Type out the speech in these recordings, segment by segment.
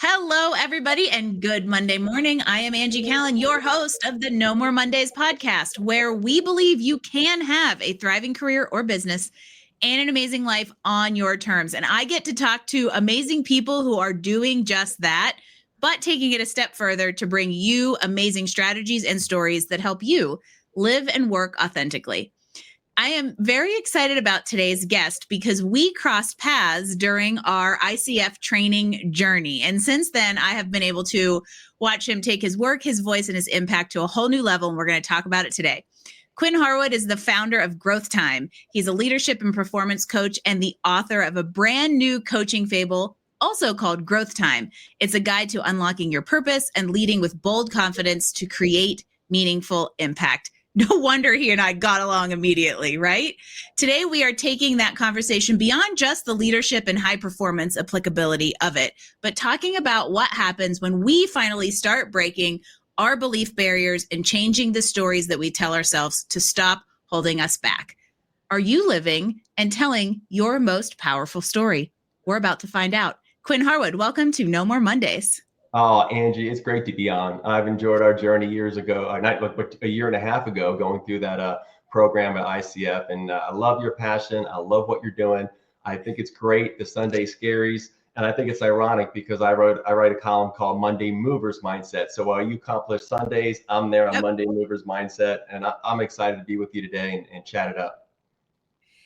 Hello, everybody, and good Monday morning. I am Angie Callen, your host of the No More Mondays podcast, where we believe you can have a thriving career or business and an amazing life on your terms. And I get to talk to amazing people who are doing just that, but taking it a step further to bring you amazing strategies and stories that help you live and work authentically. I am very excited about today's guest because we crossed paths during our ICF training journey. And since then, I have been able to watch him take his work, his voice, and his impact to a whole new level. And we're going to talk about it today. Quinn Harwood is the founder of GrowthTime. He's a leadership and performance coach and the author of a brand new coaching fable, also called GrowthTime. It's a guide to unlocking your purpose and leading with bold confidence to create meaningful impact. No wonder he and I got along immediately, right? Today, we are taking that conversation beyond just the leadership and high performance applicability of it, but talking about what happens when we finally start breaking our belief barriers and changing the stories that we tell ourselves to stop holding us back. Are you living and telling your most powerful story? We're about to find out. Quinn Harwood, welcome to No More Mondays. Oh, Angie, it's great to be on. I've enjoyed our journey years ago, a year and a half ago, going through that program at ICF. And I love your passion. I love what you're doing. I think it's great, the Sunday Scaries. And I think it's ironic because I write a column called Monday Movers Mindset. So while you accomplish Sundays, I'm there on Monday Movers Mindset. And I'm excited to be with you today and chat it up.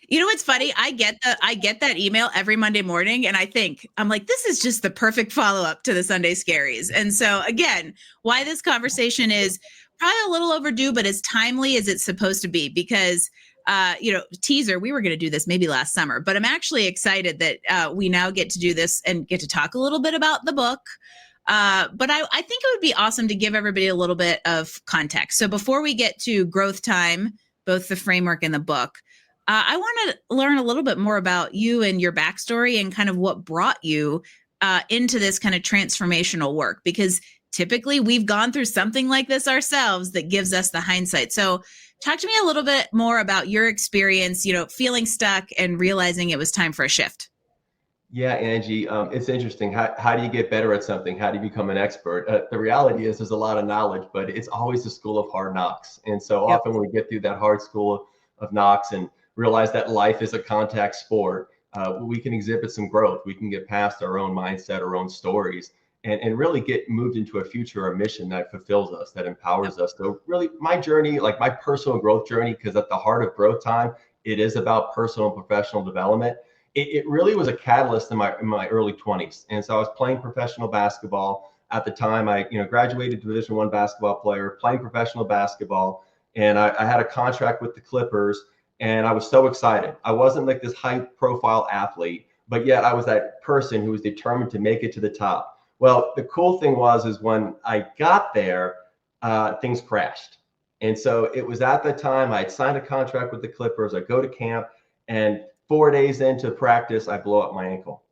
You know what's funny? I get that email every Monday morning, and I'm like, this is just the perfect follow-up to the Sunday Scaries. And so again, why this conversation is probably a little overdue, but as timely as it's supposed to be, because teaser, we were going to do this maybe last summer, but I'm actually excited that we now get to do this and get to talk a little bit about the book. But I think it would be awesome to give everybody a little bit of context. So before we get to GrowthTime, both the framework and the book, I want to learn a little bit more about you and your backstory and kind of what brought you into this kind of transformational work, because typically we've gone through something like this ourselves that gives us the hindsight. So talk to me a little bit more about your experience, feeling stuck and realizing it was time for a shift. Yeah, Angie, it's interesting. How do you get better at something? How do you become an expert? The reality is there's a lot of knowledge, but it's always the school of hard knocks. And so often when we get through that hard school of knocks and realize that life is a contact sport, we can exhibit some growth. We can get past our own mindset, our own stories, and really get moved into a future or mission that fulfills us, that empowers us. So really my journey, like my personal growth journey, because at the heart of GrowthTime, it is about personal and professional development. It really was a catalyst in my early 20s. And so I was playing professional basketball. At the time, I graduated Division I basketball player, playing professional basketball. And I had a contract with the Clippers. And I was so excited. I wasn't like this high profile athlete, but yet I was that person who was determined to make it to the top. Well, the cool thing is when I got there, things crashed. And so it was at the time I had signed a contract with the Clippers. I go to camp, and 4 days into practice, I blow up my ankle.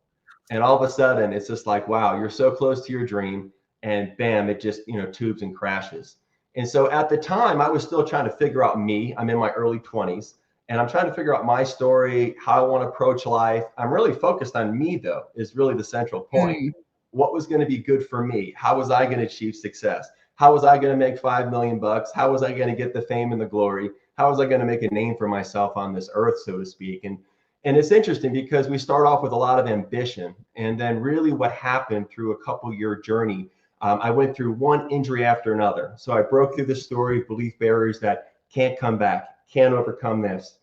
And all of a sudden it's just like, wow, you're so close to your dream. And bam, it just, tubes and crashes. And so at the time I was still trying to figure out me. I'm in my early 20s. And I'm trying to figure out my story, how I want to approach life. I'm really focused on me, though, is really the central point. What was going to be good for me? How was I going to achieve success? How was I going to make $5 million? How was I going to get the fame and the glory? How was I going to make a name for myself on this earth, so to speak? And it's interesting because we start off with a lot of ambition. And then really what happened through a couple-year journey, I went through one injury after another. So I broke through the story of belief barriers that can't come back, can't overcome this.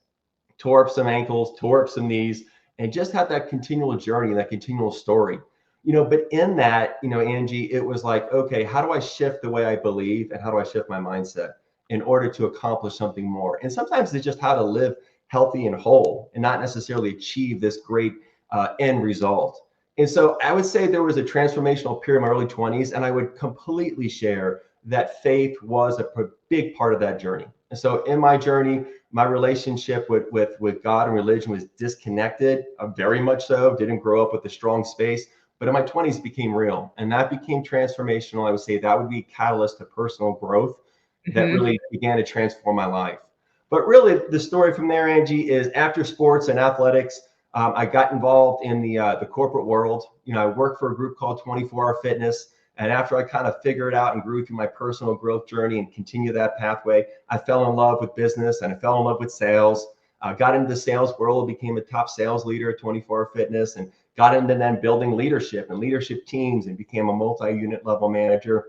Tore up some ankles, tore up some knees, and just had that continual journey, that continual story. But in that, Angie, it was like, okay, how do I shift the way I believe and how do I shift my mindset in order to accomplish something more? And sometimes it's just how to live healthy and whole and not necessarily achieve this great end result. And so I would say there was a transformational period in my early 20s, and I would completely share that faith was a big part of that journey. And so in my journey, my relationship with God and religion was disconnected, very much so. Didn't grow up with a strong space, but in my 20s became real, and that became transformational. I would say that would be a catalyst to personal growth that really began to transform my life. But really, the story from there, Angie, is after sports and athletics, I got involved in the corporate world. I worked for a group called 24-Hour Fitness. And after I kind of figured out and grew through my personal growth journey and continue that pathway, I fell in love with business and I fell in love with sales. Got into the sales world, became a top sales leader at 24-Hour Fitness, and got into then building leadership and leadership teams and became a multi-unit level manager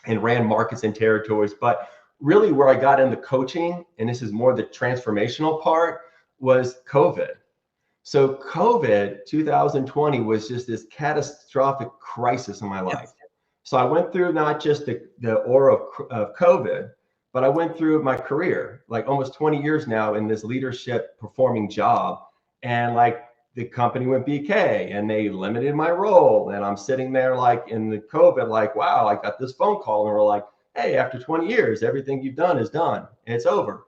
and ran markets and territories. But really where I got into coaching, and this is more the transformational part, was COVID. So COVID 2020 was just this catastrophic crisis in my life. So I went through not just the aura of COVID, but I went through my career, like almost 20 years now in this leadership performing job. And like the company went BK and they limited my role. And I'm sitting there like in the COVID, like, wow, I got this phone call and we're like, hey, after 20 years, everything you've done is done and it's over.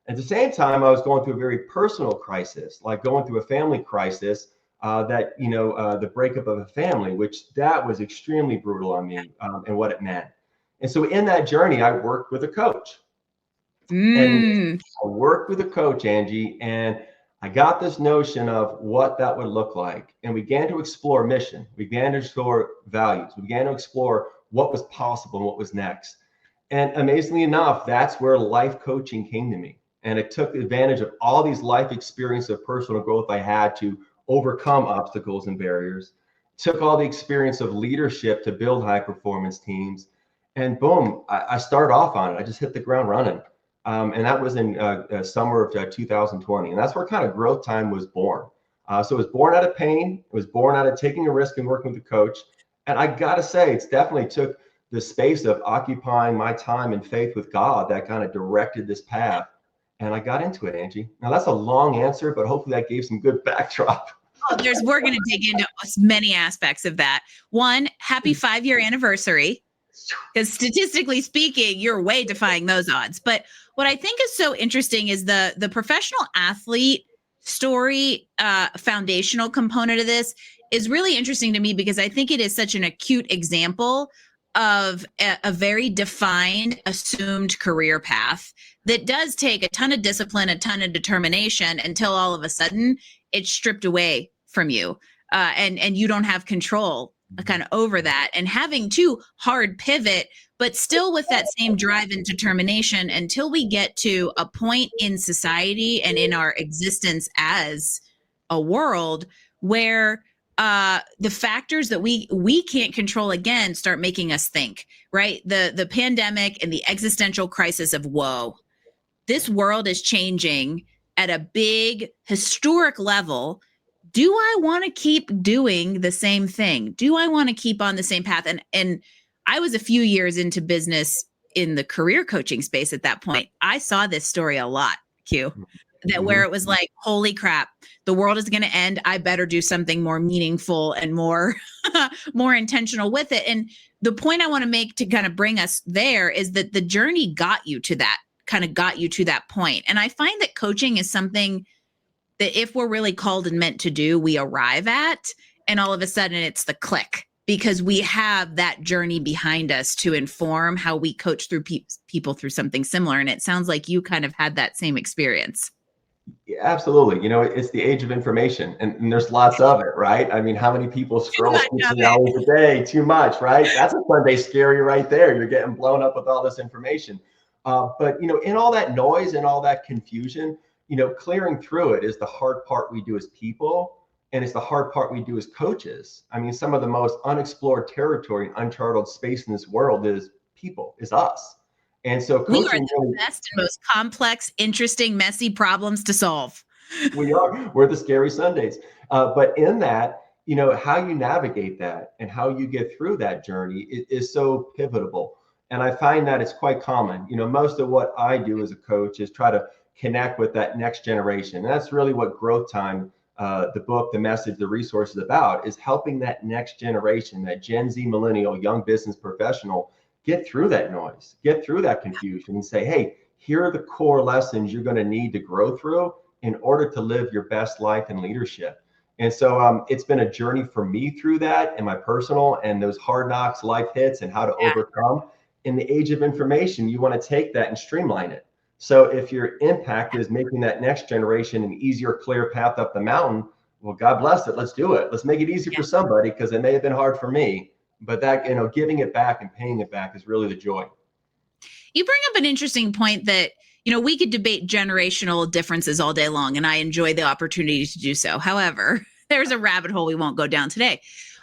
At the same time, I was going through a very personal crisis, like going through a family crisis. The breakup of a family, which that was extremely brutal on me and what it meant. And so in that journey, I worked with a coach. And I worked with a coach, Angie, and I got this notion of what that would look like. And we began to explore mission. We began to explore values. We began to explore what was possible and what was next. And amazingly enough, that's where life coaching came to me. And it took advantage of all these life experiences of personal growth I had to overcome obstacles and barriers, took all the experience of leadership to build high performance teams, and boom, I started off on it. I just hit the ground running. And that was in summer of 2020. And that's where kind of GrowthTime was born. So it was born out of pain. It was born out of taking a risk and working with a coach. And I got to say, it's definitely took the space of occupying my time and faith with God that kind of directed this path. And I got into it, Angie. Now that's a long answer, but hopefully that gave some good backdrop. Oh, we're going to dig into many aspects of that. One, happy 5-year anniversary, because statistically speaking, you're way defying those odds. But what I think is so interesting is the professional athlete story, foundational component of this is really interesting to me because I think it is such an acute example of a very defined, assumed career path that does take a ton of discipline, a ton of determination until all of a sudden it's stripped away from you. And you don't have control kind of over that, and having to hard pivot, but still with that same drive and determination until we get to a point in society and in our existence as a world where the factors that we can't control again start making us think, right? The pandemic and the existential crisis of, whoa, this world is changing at a big historic level. Do I want to keep doing the same thing? Do I want to keep on the same path? And I was a few years into business in the career coaching space at that point. I saw this story a lot, Q, that where it was like, holy crap, the world is going to end. I better do something more meaningful and more, more intentional with it. And the point I want to make to kind of bring us there is that the journey got you to that point. And I find that coaching is something that if we're really called and meant to do, we arrive at, and all of a sudden it's the click because we have that journey behind us to inform how we coach through people through something similar. And it sounds like you kind of had that same experience. Yeah, absolutely. It's the age of information and there's lots of it, right? I mean, how many people scroll 15 hours a day? Too much, right? That's a Sunday scary right there. You're getting blown up with all this information. But in all that noise and all that confusion, clearing through it is the hard part we do as people. And it's the hard part we do as coaches. I mean, some of the most unexplored territory and uncharted space in this world is people, is us. And so we are the best and most complex, interesting, messy problems to solve. We're the scary Sundays. But in that, how you navigate that and how you get through that journey is so pivotal. And I find that it's quite common. Most of what I do as a coach is try to connect with that next generation. And that's really what GrowthTime, the book, the message, the resource is about, is helping that next generation, that Gen Z millennial young business professional, get through that noise, get through that confusion and say, hey, here are the core lessons you're going to need to grow through in order to live your best life in leadership. And so it's been a journey for me through that and my personal and those hard knocks life hits and how to overcome. In the age of information, you want to take that and streamline it. So if your impact is making that next generation an easier, clear path up the mountain, well, God bless it. Let's do it. Let's make it easy for somebody, because it may have been hard for me. But that, giving it back and paying it back is really the joy. You bring up an interesting point that, we could debate generational differences all day long, and I enjoy the opportunity to do so. However, there's a rabbit hole we won't go down today.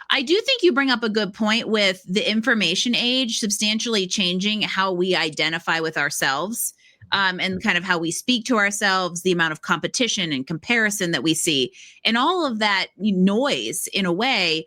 I do think you bring up a good point with the information age substantially changing how we identify with ourselves, and kind of how we speak to ourselves, the amount of competition and comparison that we see, and all of that noise. In a way,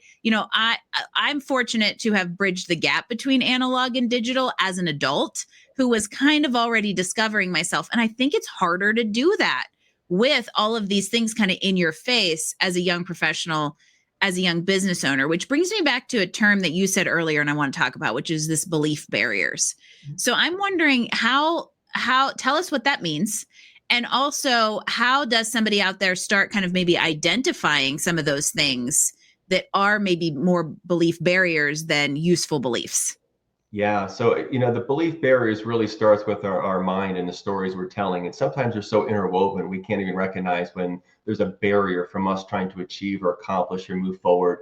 I'm fortunate to have bridged the gap between analog and digital as an adult who was kind of already discovering myself. And I think it's harder to do that with all of these things kind of in your face as a young professional, as a young business owner, which brings me back to a term that you said earlier and I want to talk about, which is this belief barriers. So I'm wondering how tell us what that means. And also, how does somebody out there start kind of maybe identifying some of those things that are maybe more belief barriers than useful beliefs? Yeah. So, the belief barriers really starts with our mind and the stories we're telling. And sometimes they're so interwoven, we can't even recognize when there's a barrier from us trying to achieve or accomplish or move forward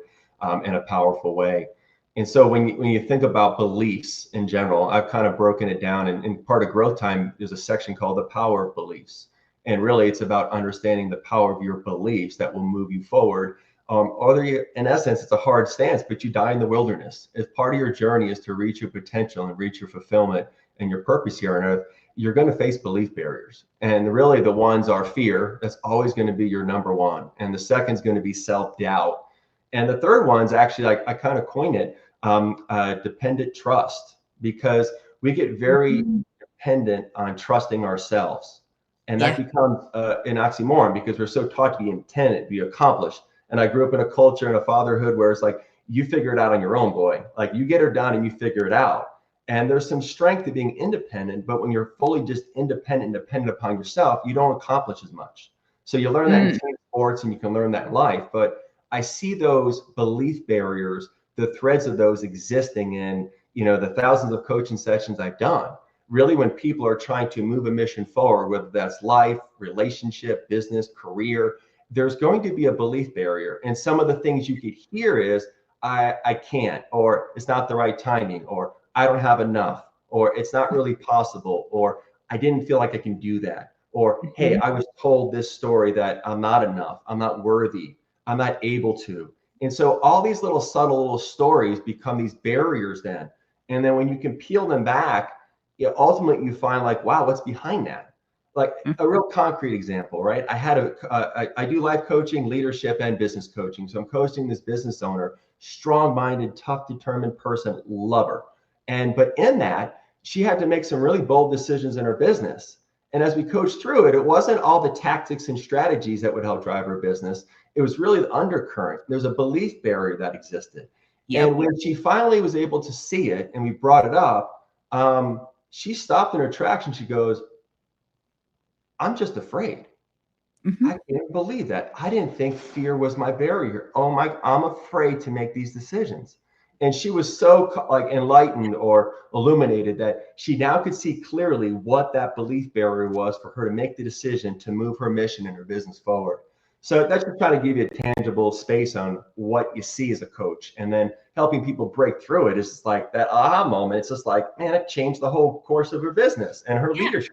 in a powerful way. And so when you think about beliefs in general, I've kind of broken it down. And in part of Growth Time, there's a section called the power of beliefs. And really, it's about understanding the power of your beliefs that will move you forward. In essence, it's a hard stance, but you die in the wilderness. If part of your journey is to reach your potential and reach your fulfillment and your purpose here on earth, you're going to face belief barriers. And really, the ones are fear. That's always going to be your number one. And the second is going to be self-doubt. And the third one's actually, like I kind of coined it, dependent trust, because we get very dependent on trusting ourselves. And that becomes an oxymoron, because we're so taught to be intended, be accomplished. And I grew up in a culture and a fatherhood where it's like, you figure it out on your own, boy. Like, you get her done and you figure it out. And there's some strength to being independent, but when you're fully just independent and dependent upon yourself, you don't accomplish as much. So you learn that in team sports, and you can learn that in life. But I see those belief barriers, the threads of those existing in, the thousands of coaching sessions I've done. Really, when people are trying to move a mission forward, whether that's life, relationship, business, career, there's going to be a belief barrier. And some of the things you could hear is, I can't, or it's not the right timing, or I don't have enough, or it's not really possible, or I didn't feel like I can do that, or hey, I was told this story that I'm not enough, I'm not worthy, I'm not able to. And so all these subtle little stories become these barriers then. And then when you can peel them back, ultimately you find, like, wow, what's behind that? Like a real concrete example, right? I do life coaching, leadership, and business coaching. So I'm coaching this business owner, strong-minded, tough, determined person, lover. But in that, she had to make some really bold decisions in her business. And as we coached through it, it wasn't all the tactics and strategies that would help drive her business. It was really the undercurrent. There's a belief barrier that existed. Yep. And when she finally was able to see it, and we brought it up, she stopped in her tracks and she goes, I'm just afraid. I can't believe that. I didn't think fear was my barrier. I'm afraid to make these decisions. And she was so enlightened or illuminated that she now could see clearly what that belief barrier was for her to make the decision to move her mission and her business forward. So that's just trying to give you a tangible space on what you see as a coach, and then helping people break through it is just like that aha moment. It's just like, man, it changed the whole course of her business and her leadership.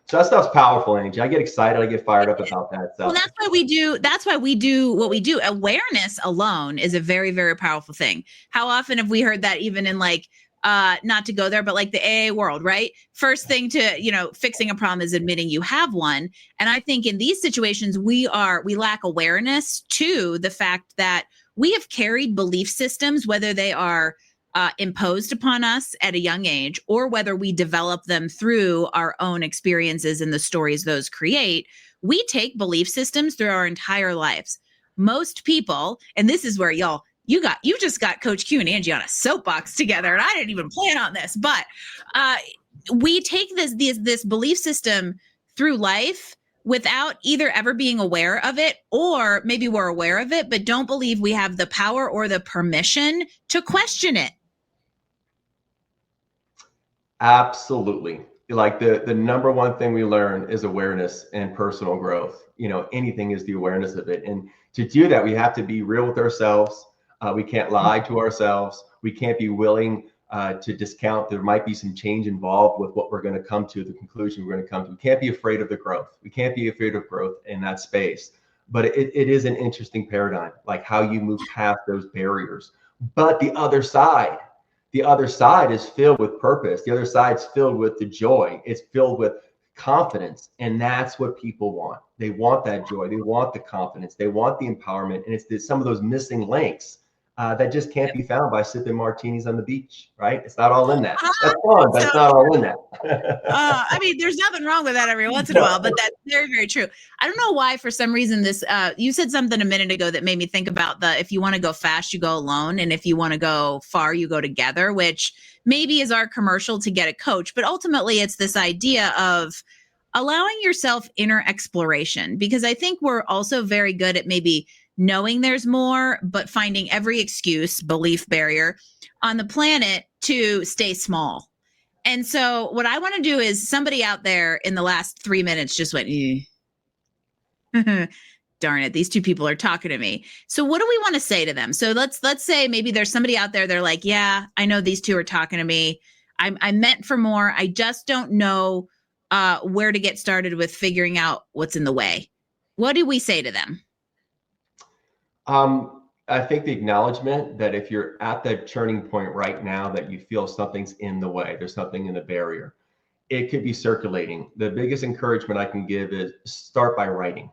So that stuff's powerful, Angie. I get excited. I get fired up about that stuff. Well, that's why we do what we do. Awareness alone is a very, very powerful thing. How often have we heard that, even in not to go there, but like the AA world, right? First thing to, fixing a problem is admitting you have one. And I think in these situations, we lack awareness to the fact that we have carried belief systems, whether they are imposed upon us at a young age, or whether we develop them through our own experiences and the stories those create. We take belief systems through our entire lives. Most people, and this is where you just got Coach Q and Angie on a soapbox together, and I didn't even plan on this, but we take this belief system through life without either ever being aware of it, or maybe we're aware of it, but don't believe we have the power or the permission to question it. Absolutely. like the number one thing we learn is awareness and personal growth. Anything is the awareness of it. And to do that, we have to be real with ourselves. We can't lie to ourselves. We can't be willing to discount there might be some change involved with what we're going to come to, the conclusion we're going to come to. We can't be afraid of the growth. We can't be afraid of growth in that space. But it is an interesting paradigm, like how you move past those barriers. But the other side is filled with purpose. The other side's filled with the joy. It's filled with confidence. And that's what people want. They want that joy. They want the confidence. They want the empowerment. And it's some of those missing links that just can't be found by sipping martinis on the beach, right? It's not all in that. That's fun, but it's not all in that. I mean, there's nothing wrong with that every once in a while, but that's very, very true. I don't know why, for some reason, this, you said something a minute ago that made me think about if you want to go fast, you go alone. And if you want to go far, you go together, which maybe is our commercial to get a coach. But ultimately, it's this idea of allowing yourself inner exploration, because I think we're also very good at maybe knowing there's more, but finding every excuse, belief barrier on the planet to stay small. And so what I want to do is, somebody out there in the last 3 minutes just went, darn it, these two people are talking to me. So what do we want to say to them? So let's say maybe there's somebody out there, they're like, yeah, I know these two are talking to me. I'm meant for more. I just don't know where to get started with figuring out what's in the way. What do we say to them? I think the acknowledgement that if you're at that turning point right now, that you feel something's in the way, there's something in the barrier, it could be circulating. The biggest encouragement I can give is start by writing.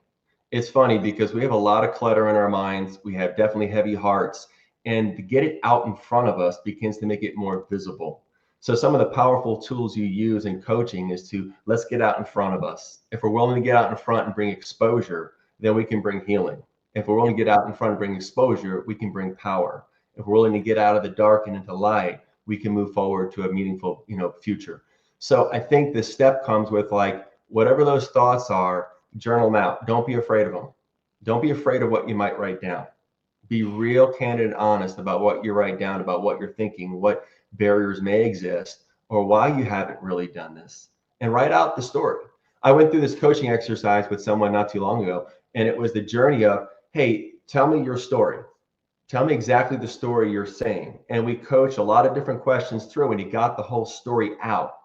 It's funny because we have a lot of clutter in our minds. We have definitely heavy hearts, and to get it out in front of us begins to make it more visible. So some of the powerful tools you use in coaching is let's get out in front of us. If we're willing to get out in front and bring exposure, then we can bring healing. If we're willing to get out in front and bring exposure, we can bring power. If we're willing to get out of the dark and into light, we can move forward to a meaningful, future. So I think the step comes with, like, whatever those thoughts are, journal them out. Don't be afraid of them. Don't be afraid of what you might write down. Be real, candid, and honest about what you write down, about what you're thinking, what barriers may exist, or why you haven't really done this. And write out the story. I went through this coaching exercise with someone not too long ago, and it was the journey of, hey, tell me your story. Tell me exactly the story you're saying. And we coached a lot of different questions through, and he got the whole story out.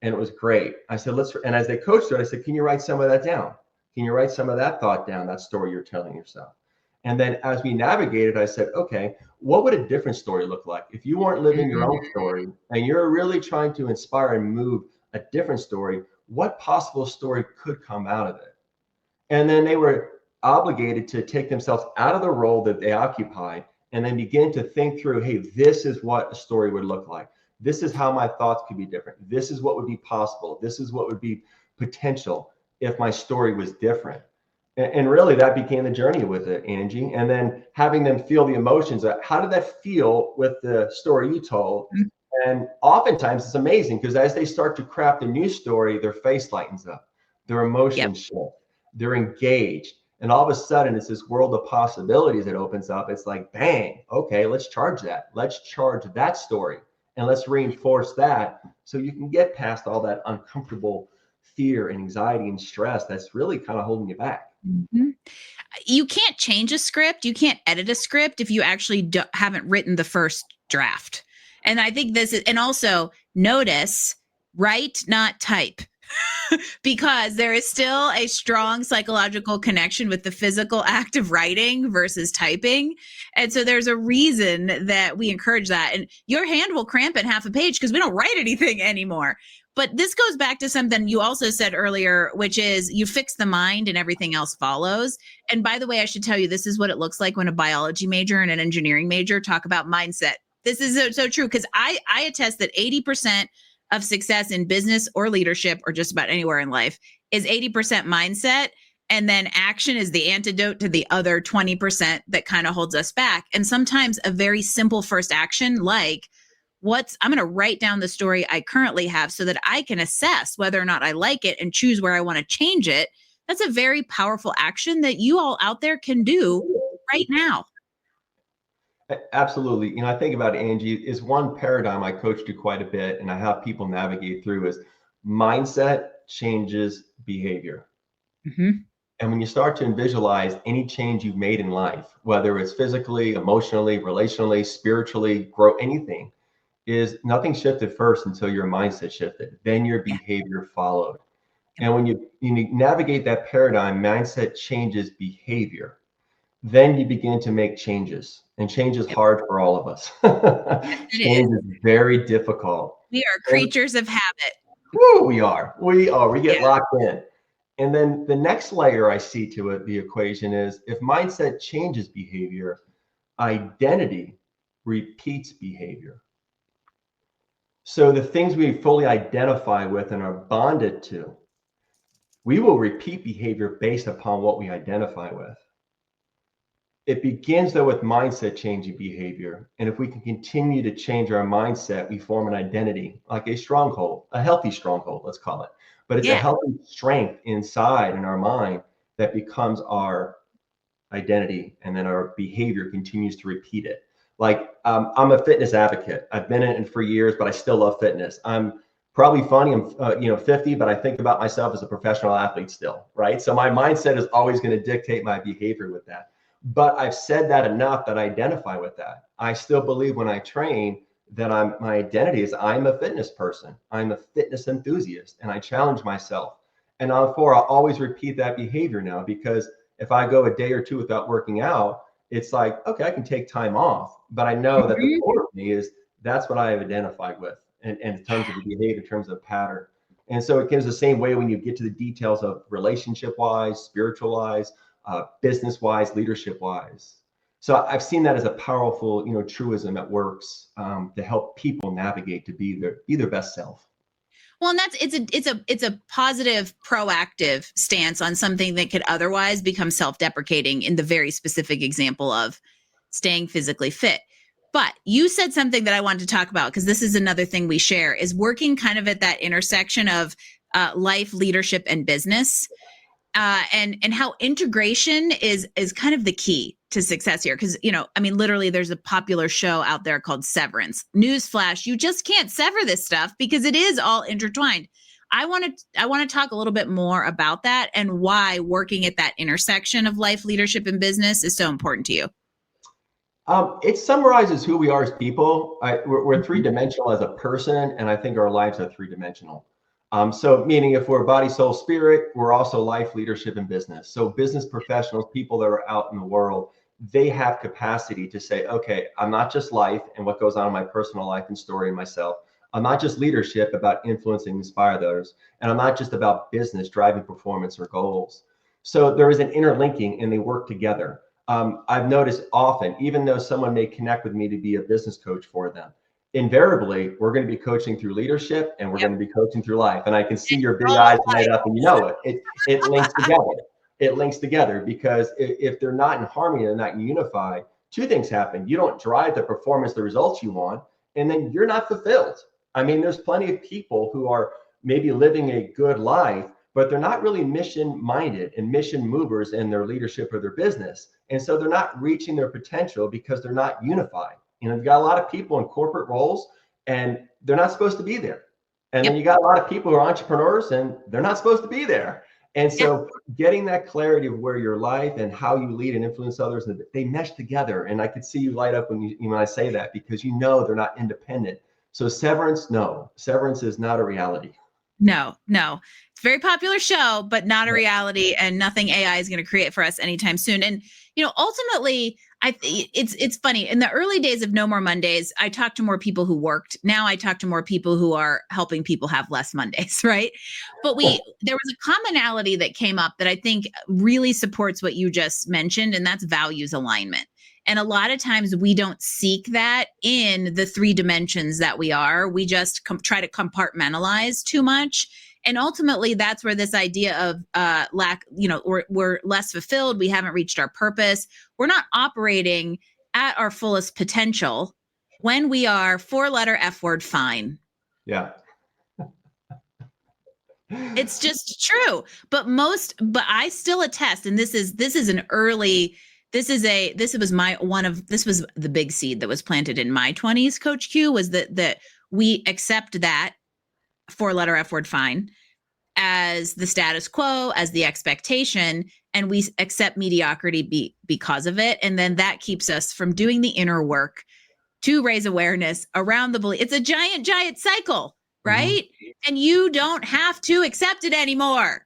And it was great. I said, and as they coached it, I said, can you write some of that down? Can you write some of that thought down, that story you're telling yourself? And then as we navigated, I said, okay, what would a different story look like? If you weren't living your own story and you're really trying to inspire and move a different story, what possible story could come out of it? And then they were obligated to take themselves out of the role that they occupied and then begin to think through, hey, this is what a story would look like. This is how my thoughts could be different. This is what would be possible. This is what would be potential if my story was different. And really that became the journey with it, Angie. And then having them feel the emotions. How did that feel with the story you told? And oftentimes it's amazing because as they start to craft a new story, their face lightens up, their emotions shift, they're engaged. And all of a sudden, it's this world of possibilities that opens up. It's like, bang, okay, let's charge that. Let's charge that story and let's reinforce that so you can get past all that uncomfortable fear and anxiety and stress that's really kind of holding you back. Mm-hmm. You can't change a script. You can't edit a script if you actually haven't written the first draft. And I think this is, and also notice, write, not type. Because there is still a strong psychological connection with the physical act of writing versus typing. And so there's a reason that we encourage that. And your hand will cramp in half a page because we don't write anything anymore. But this goes back to something you also said earlier, which is you fix the mind and everything else follows. And by the way, I should tell you, this is what it looks like when a biology major and an engineering major talk about mindset. This is so true because I attest that 80% of success in business or leadership or just about anywhere in life is 80% mindset. And then action is the antidote to the other 20% that kind of holds us back. And sometimes a very simple first action, like I'm going to write down the story I currently have so that I can assess whether or not I like it and choose where I want to change it. That's a very powerful action that you all out there can do right now. Absolutely. I think about, Angie, is one paradigm I coach to quite a bit and I have people navigate through is Mindset changes behavior. Mm-hmm. And when you start to visualize any change you've made in life, whether it's physically, emotionally, relationally, spiritually, grow anything, is nothing shifted first until your mindset shifted. Then your Yeah. behavior followed. And when you navigate that paradigm, mindset changes behavior. Then you begin to make changes. And change is Yep. hard for all of us. Yes, it Change is. is very difficult. We are And creatures of habit. whew, we are. We get Yeah. locked in. And then the next layer I see to it, the equation is if mindset changes behavior, identity repeats behavior. So the things we fully identify with and are bonded to, we will repeat behavior based upon what we identify with. It begins though with mindset changing behavior. And if we can continue to change our mindset, we form an identity, like a stronghold, a healthy stronghold, let's call it. But it's a Yeah. healthy strength inside in our mind that becomes our identity, and then our behavior continues to repeat it. Like I'm a fitness advocate. I've been in it for years, but I still love fitness. I'm probably funny. I'm 50, but I think about myself as a professional athlete still, right? So my mindset is always going to dictate my behavior with that. But I've said that enough that I identify with that. I still believe when I train that my identity is I'm a fitness person. I'm a fitness enthusiast, and I challenge myself. And I'll always repeat that behavior now because if I go a day or two without working out, it's like, okay, I can take time off, but I know that the Mm-hmm. core of me is that's what I have identified with and in terms of the behavior, in terms of pattern. And so it gives the same way when you get to the details of relationship wise, spiritual wise, business wise, leadership wise. So I've seen that as a powerful, truism that works to help people navigate to be their best self. Well, and it's a positive, proactive stance on something that could otherwise become self-deprecating in the very specific example of staying physically fit. But you said something that I wanted to talk about because this is another thing we share is working kind of at that intersection of life, leadership, and business. And how integration is kind of the key to success here. Because, I mean, literally there's a popular show out there called Severance. Newsflash, you just can't sever this stuff because it is all intertwined. I want to talk a little bit more about that and why working at that intersection of life, leadership, and business is so important to you. It summarizes who we are as people. We're three-dimensional as a person, and I think our lives are three-dimensional. So meaning if we're body, soul, spirit, we're also life, leadership, and business. So business professionals, people that are out in the world, they have capacity to say, okay, I'm not just life and what goes on in my personal life and story and myself. I'm not just leadership about influencing and inspire others. And I'm not just about business, driving performance or goals. So there is an interlinking and they work together. I've noticed often, even though someone may connect with me to be a business coach for them, invariably, we're going to be coaching through leadership and we're Yep. going to be coaching through life. And I can see your big eyes light up and you know it. It links together. It links together because if they're not in harmony, they're not unified, two things happen. You don't drive the performance, the results you want, and then you're not fulfilled. I mean, there's plenty of people who are maybe living a good life, but they're not really mission minded and mission movers in their leadership or their business. And so they're not reaching their potential because they're not unified. You've got a lot of people in corporate roles and they're not supposed to be there. And Yep. then you got a lot of people who are entrepreneurs and they're not supposed to be there. And so getting that clarity of where your life and how you lead and influence others, they mesh together. And I could see you light up when I say that because they're not independent. So severance, no, severance is not a reality. No. It's a very popular show, but not a reality, and nothing AI is going to create for us anytime soon. And ultimately, it's funny. In the early days of No More Mondays, I talked to more people who worked. Now I talk to more people who are helping people have less Mondays, right? But there was a commonality that came up that I think really supports what you just mentioned, and that's values alignment. And a lot of times we don't seek that in the three dimensions that we are. We just try to compartmentalize too much. And ultimately, that's where this idea of lack, we're less fulfilled. We haven't reached our purpose. We're not operating at our fullest potential when we are four-letter F word fine. Yeah. It's just true. But I still attest, and this was the big seed that was planted in my 20s, Coach Q, was that we accept that four-letter F word fine as the status quo, as the expectation, and we accept mediocrity because of it. And then that keeps us from doing the inner work to raise awareness around the belief. It's a giant, giant cycle, right? Mm-hmm. And you don't have to accept it anymore.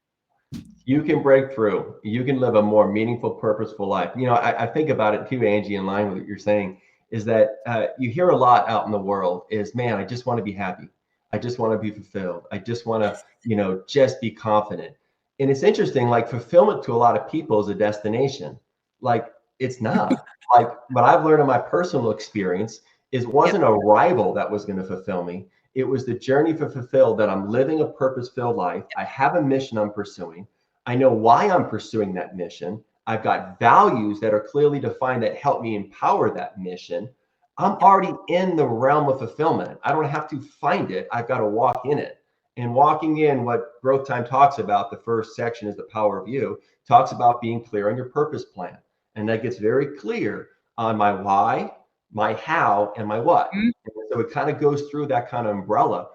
You can break through. You can live a more meaningful, purposeful life. You know, I think about it too, Angie, in line with what you're saying, is that you hear a lot out in the world is, man, I just want to be happy. I just want to be fulfilled. I just want to, you know, just be confident. And it's interesting, like fulfillment to a lot of people is a destination. Like it's not. Like what I've learned in my personal experience is it wasn't a rival that was going to fulfill me. It was the journey for fulfilled, that I'm living a purpose-filled life. I have a mission I'm pursuing. I know why I'm pursuing that mission. I've got values that are clearly defined that help me empower that mission. I'm already in the realm of fulfillment. I don't have to find it. I've got to walk in it. And walking in, what GrowthTime talks about, the first section is the power of you, talks about being clear on your purpose plan. And that gets very clear on my why, my how, and my what. Mm-hmm. And so it kind of goes through that kind of umbrella.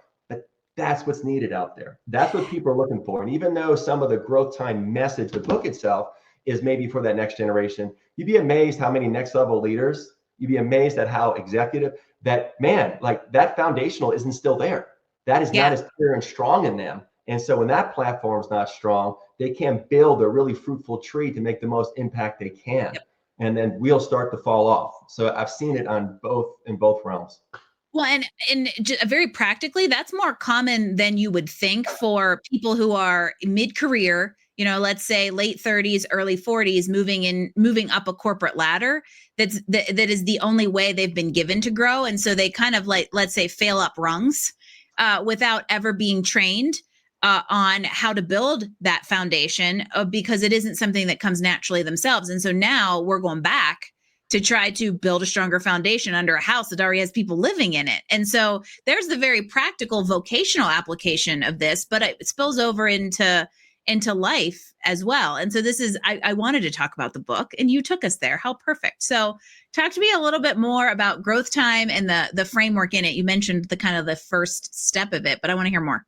That's what's needed out there. That's what people are looking for. And even though some of the GrowthTime message, the book itself, is maybe for that next generation, you'd be amazed how many next level leaders, you'd be amazed at how executive, that man, like that foundational isn't still there. That is not as clear and strong in them. And so when that platform is not strong, they can't build a really fruitful tree to make the most impact they can. Yep. And then we'll start to fall off. So I've seen it in both realms. Well, and very practically, that's more common than you would think for people who are mid-career, you know, let's say late 30s, early 40s, moving up a corporate ladder. That is the only way they've been given to grow. And so they kind of like, let's say, fail up rungs without ever being trained on how to build that foundation, because it isn't something that comes naturally themselves. And so now we're going back to try to build a stronger foundation under a house that already has people living in it. And so there's the very practical vocational application of this, but it spills over into life as well. And so this is, I wanted to talk about the book, and you took us there. How perfect. So talk to me a little bit more about GrowthTime and the framework in it. You mentioned the kind of the first step of it, but I want to hear more.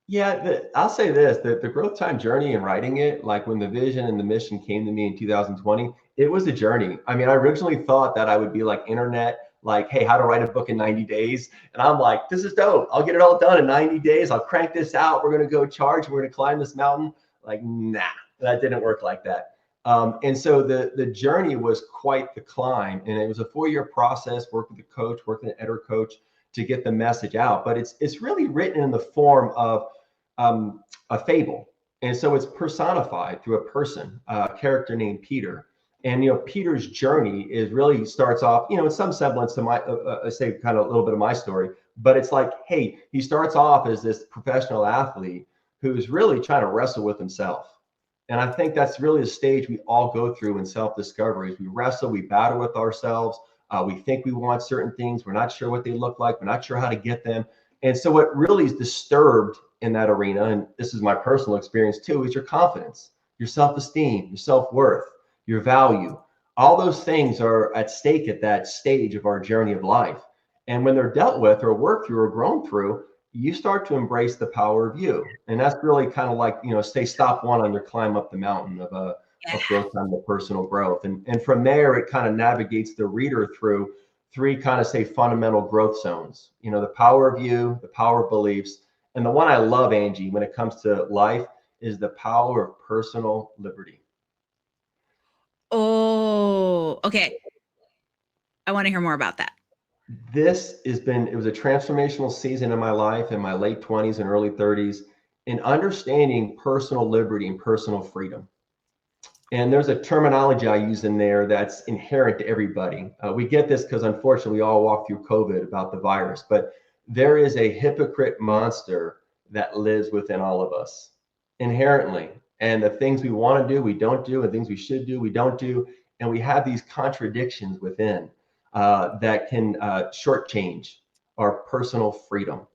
Yeah, I'll say this, the GrowthTime journey and writing it, like when the vision and the mission came to me in 2020, it was a journey. I mean, I originally thought that I would be like internet, like, hey, how to write a book in 90 days. And I'm like, this is dope. I'll get it all done in 90 days. I'll crank this out. We're going to go charge. We're going to climb this mountain. Like, nah, that didn't work like that. And so the journey was quite the climb. And it was a 4-year process, work with a coach, work with an editor coach to get the message out. But it's really written in the form of a fable. And so it's personified through a person, a character named Peter. And, you know, Peter's journey really starts off, you know, in some semblance to my, say kind of a little bit of my story, but it's like, hey, he starts off as this professional athlete who's really trying to wrestle with himself. And I think that's really the stage we all go through in self-discovery. We wrestle, we battle with ourselves. We think we want certain things. We're not sure what they look like. We're not sure how to get them. And so what really is disturbed in that arena, and this is my personal experience too, is your confidence, your self-esteem, your self-worth, your value. All those things are at stake at that stage of our journey of life. And when they're dealt with or worked through or grown through, you start to embrace the power of you. And that's really kind of like, you know, say stop one on your climb up the mountain of GrowthTime, the personal growth. And from there, it kind of navigates the reader through 3 kind of say fundamental growth zones, you know, the power of you, the power of beliefs. And the one I love, Angie, when it comes to life is the power of personal liberty. Oh, okay. I want to hear more about that. It was a transformational season in my life in my late 20s and early 30s in understanding personal liberty and personal freedom. And there's a terminology I use in there that's inherent to everybody. We get this because unfortunately we all walk through COVID about the virus, but there is a hypocrite monster that lives within all of us inherently. And the things we want to do, we don't do, and things we should do, we don't do. And we have these contradictions within that can shortchange our personal freedom.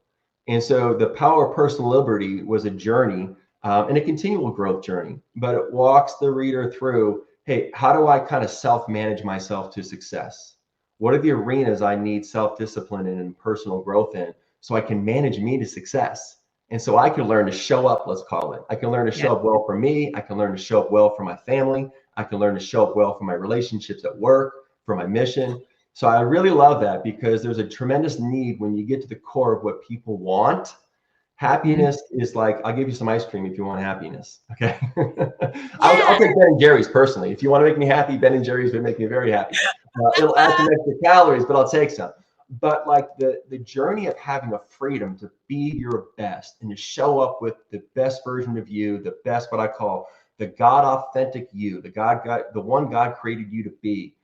And so the power of personal liberty was a journey and a continual growth journey, but it walks the reader through, hey, how do I kind of self-manage myself to success? What are the arenas I need self-discipline in and personal growth in so I can manage me to success? And so I can learn to show up, let's call it. I can learn to show up well for me. I can learn to show up well for my family. I can learn to show up well for my relationships at work, for my mission. So I really love that, because there's a tremendous need when you get to the core of what people want. Happiness is like, I'll give you some ice cream if you want happiness. Okay. I'll take Ben and Jerry's personally. If you want to make me happy, Ben and Jerry's would make me very happy. It'll add some extra calories, but I'll take some. But like the journey of having a freedom to be your best and to show up with the best version of you, the best, what I call the God authentic you, the one God created you to be.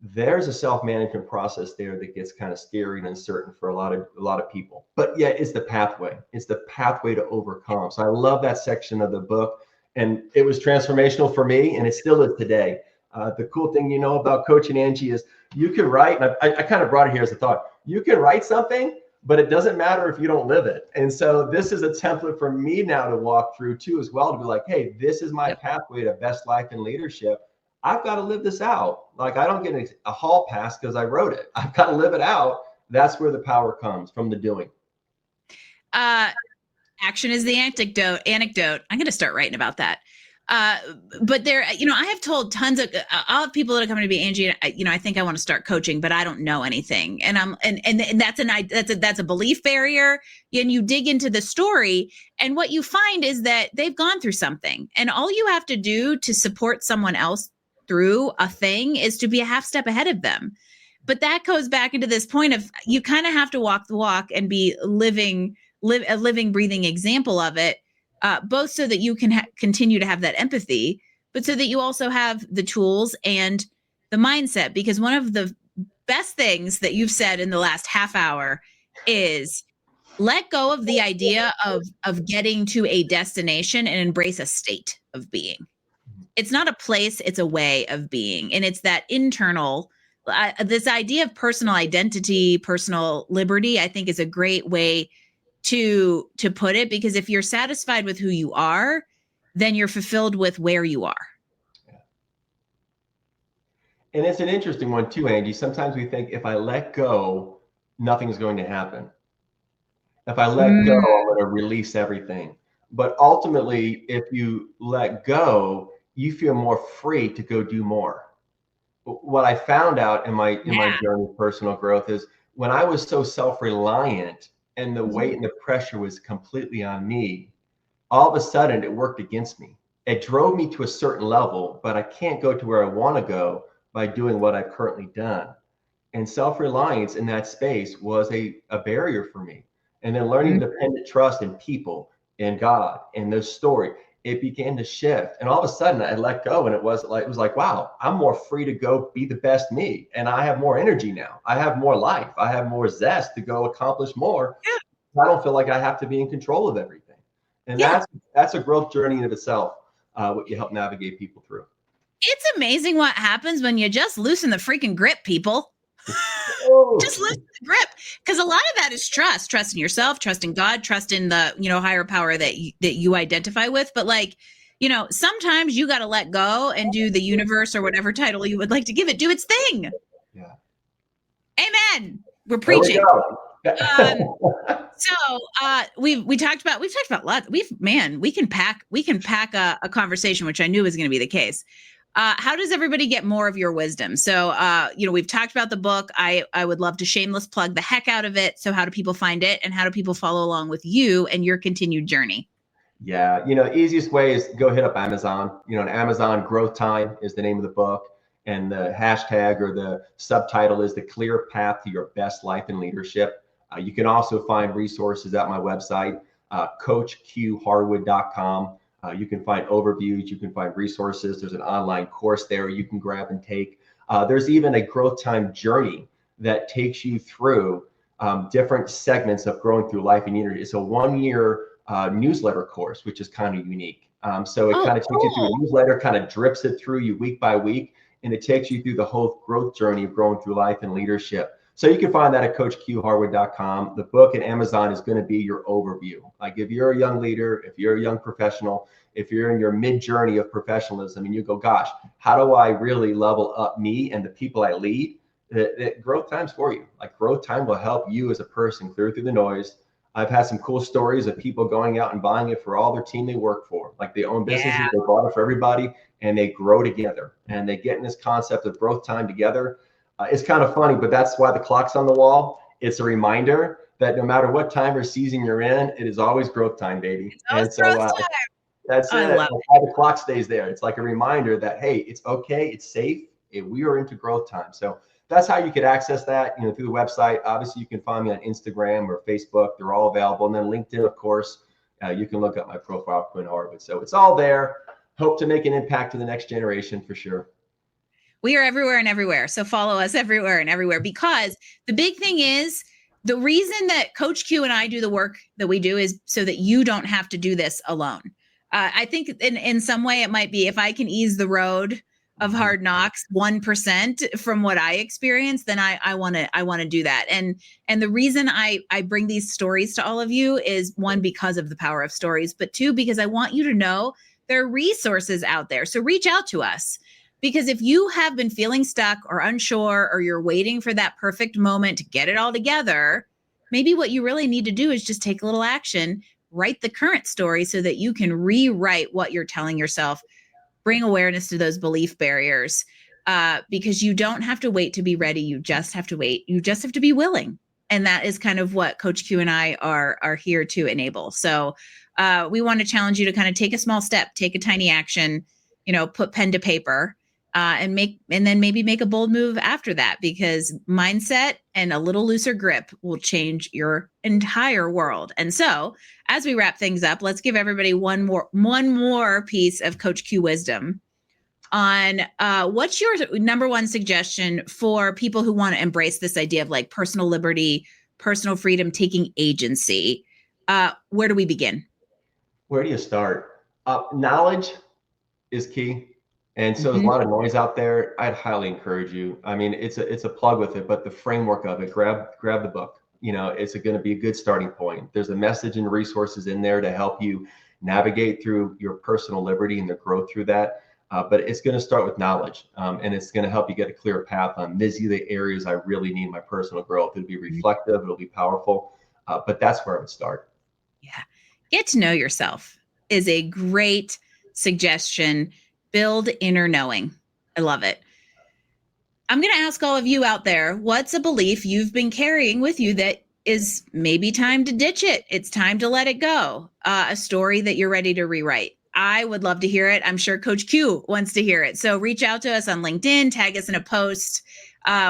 There's a self-management process there that gets kind of scary and uncertain for a lot of people. But yeah, it's the pathway. It's the pathway to overcome. So I love that section of the book, and it was transformational for me, and it still is today. The cool thing, about coaching, Angie, is you can write, and I kind of brought it here as a thought. You can write something, but it doesn't matter if you don't live it. And so this is a template for me now to walk through too, as well, to be like, hey, this is my pathway to best life and leadership. I've got to live this out. Like, I don't get a hall pass because I wrote it. I've got to live it out. That's where the power comes, from the doing. Action is the anecdote. I'm going to start writing about that. But there, I have told tons of, I'll have people that are coming to me, Angie, I think I want to start coaching, but I don't know anything. And that's a belief barrier. And you dig into the story, and what you find is that they've gone through something, and all you have to do to support someone else through a thing is to be a half step ahead of them. But that goes back into this point of, you kind of have to walk the walk and be a living, breathing example of it. Both so that you can continue to have that empathy, but so that you also have the tools and the mindset. Because one of the best things that you've said in the last half hour is let go of the idea of getting to a destination and embrace a state of being. It's not a place, it's a way of being. And it's that internal, this idea of personal identity, personal liberty, I think is a great way to put it, because if you're satisfied with who you are, then you're fulfilled with where you are. Yeah. And it's an interesting one too, Angie. Sometimes we think, if I let go, nothing's going to happen. If I let go, I'm going to release everything. But ultimately, if you let go, you feel more free to go do more. What I found out in my journey of personal growth is, when I was so self-reliant and the weight and the pressure was completely on me, all of a sudden it worked against me. It drove me to a certain level, but I can't go to where I want to go by doing what I've currently done. And self-reliance in that space was a barrier for me. And then learning dependent trust in people, in God, in this story, it began to shift. And all of a sudden I let go, and it was like, wow, I'm more free to go be the best me. And I have more energy now. I have more life. I have more zest to go accomplish more. I don't feel like I have to be in control of everything. And that's a growth journey in of itself, what you help navigate people through. It's amazing what happens when you just loosen the freaking grip, people. Just loosen the grip. Because a lot of that is trust in yourself, trust in God, trust in the, higher power that you identify with. But sometimes you got to let go and do the universe, or whatever title you would like to give it, do its thing. Yeah. Amen. We're preaching. We've talked about lots. We can pack a conversation, which I knew was going to be the case. How does everybody get more of your wisdom? So, we've talked about the book. I would love to shameless plug the heck out of it. So how do people find it, and how do people follow along with you and your continued journey? Yeah. Easiest way is go hit up Amazon. On Amazon, GrowthTime is the name of the book. And the hashtag or the subtitle is The Clear Path to Your Best Life and Leadership. You can also find resources at my website, coachqharwood.com. You can find overviews, you can find resources. There's an online course there you can grab and take. There's even a GrowthTime journey that takes you through different segments of growing through life and unity. It's a 1-year newsletter course, which is kind of unique. So it kind of takes you through a newsletter, kind of drips it through you week by week, and it takes you through the whole growth journey of growing through life and leadership. So you can find that at coachqharwood.com. The book at Amazon is going to be your overview. Like, if you're a young leader, if you're a young professional, if you're in your mid-journey of professionalism and you go, gosh, how do I really level up me and the people I lead? Growth Time's for you. Like, GrowthTime will help you as a person clear through the noise, I've had some cool stories of people going out and buying it for all their team they work for. Like they own businesses, Yeah. they bought it for everybody, and they grow together. And they get in this concept of growth time together. It's kind of funny, but that's why the clock's on the wall. It's a reminder that no matter what time or season you're in, it is always growth time, baby. It's always And so growth time. that's I it. love That's why the clock stays there. It's like a reminder that, hey, it's okay, it's safe, and we are into growth time. So that's how you could access that, through the website. Obviously, you can find me on Instagram or Facebook. They're all available. And then LinkedIn, of course, you can look up my profile, Quinn Harwood. So it's all there. Hope to make an impact to the next generation for sure. We are everywhere and everywhere. So follow us everywhere and everywhere, because the big thing is the reason that Coach Q and I do the work that we do is so that you don't have to do this alone. I think in some way it might be, if I can ease the road of hard knocks 1% from what I experienced, then I want to do that. And the reason I bring these stories to all of you is, one, because of the power of stories, but two, because I want you to know there are resources out there. So reach out to us. Because if you have been feeling stuck or unsure, or you're waiting for that perfect moment to get it all together, maybe what you really need to do is just take a little action, write the current story so that you can rewrite what you're telling yourself, bring awareness to those belief barriers, because you don't have to wait to be ready. You just have to wait. You just have to be willing. And that is kind of what Coach Q and I are here to enable. So we want to challenge you to kind of take a small step, take a tiny action, put pen to paper, and then maybe make a bold move after that, because mindset and a little looser grip will change your entire world. And so as we wrap things up, let's give everybody one more piece of Coach Q wisdom on what's your number one suggestion for people who want to embrace this idea of like personal liberty, personal freedom, taking agency. Where do we begin? Where do you start? Knowledge is key. And so there's a lot of noise out there. I'd highly encourage you. I mean, it's a plug with it, but the framework of it, grab the book. It's going to be a good starting point. There's a message and resources in there to help you navigate through your personal liberty and the growth through that. But it's going to start with knowledge, and it's going to help you get a clear path on these are the areas I really need my personal growth. It'll be reflective. It'll be powerful. But that's where I would start. Yeah. Get to know yourself is a great suggestion. Build inner knowing. I love it. I'm going to ask all of you out there, what's a belief you've been carrying with you that is maybe time to ditch it? It's time to let it go. A story that you're ready to rewrite. I would love to hear it. I'm sure Coach Q wants to hear it. So reach out to us on LinkedIn, tag us in a post.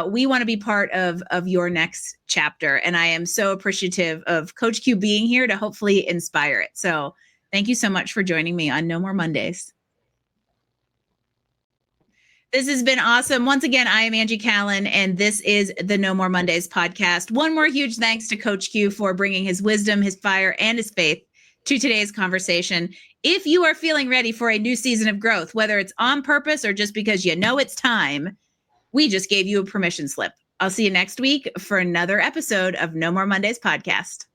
We want to be part of your next chapter. And I am so appreciative of Coach Q being here to hopefully inspire it. So thank you so much for joining me on No More Mondays. This has been awesome. Once again, I am Angie Callen, and this is the No More Mondays podcast. One more huge thanks to Coach Q for bringing his wisdom, his fire, and his faith to today's conversation. If you are feeling ready for a new season of growth, whether it's on purpose or just because you know it's time, we just gave you a permission slip. I'll see you next week for another episode of No More Mondays podcast.